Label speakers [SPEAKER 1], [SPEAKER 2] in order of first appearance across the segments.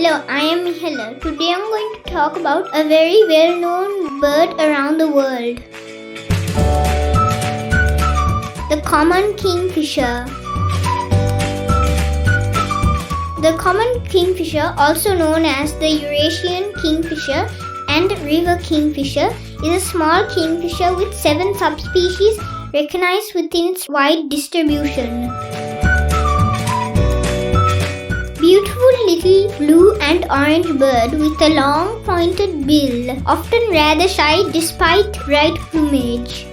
[SPEAKER 1] Hello, I am Mihela. Today I'm going to talk about a very well-known bird around the world. The common kingfisher. The common kingfisher, also known as the Eurasian Kingfisher and river kingfisher, is a small kingfisher with 7 subspecies recognized within its wide distribution. Beautiful little blue and orange bird with a long pointed bill, often rather shy despite bright plumage.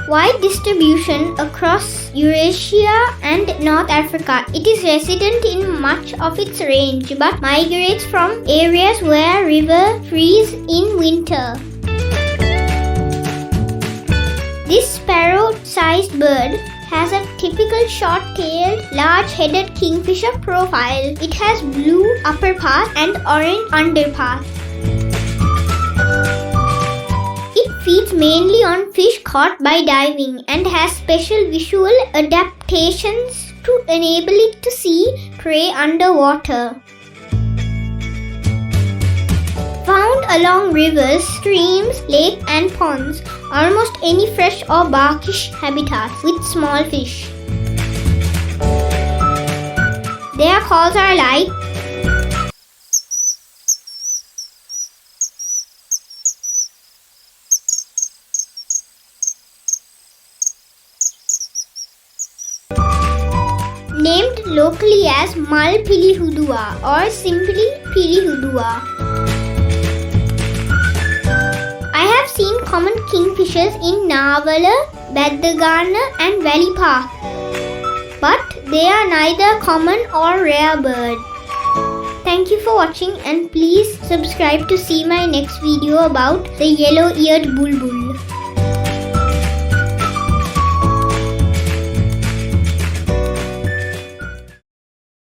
[SPEAKER 1] Wide distribution across Eurasia and North Africa. It is resident in much of its range but migrates from areas where rivers freeze in winter. This sparrow-sized bird has a typical short-tailed, large-headed kingfisher profile. It has blue upper part and orange underparts. It feeds mainly on fish caught by diving and has special visual adaptations to enable it to see prey underwater. Found along rivers, streams, lakes and ponds, almost any fresh or brackish habitats with small fish. Their calls are like named locally as pilihuduwa or simply pilihuduwa. I have seen common kingfishers in Navala, Badagana and Valley Park, but they are neither common or rare bird. Thank you for watching and please subscribe to see my next video about the yellow-eared bulbul.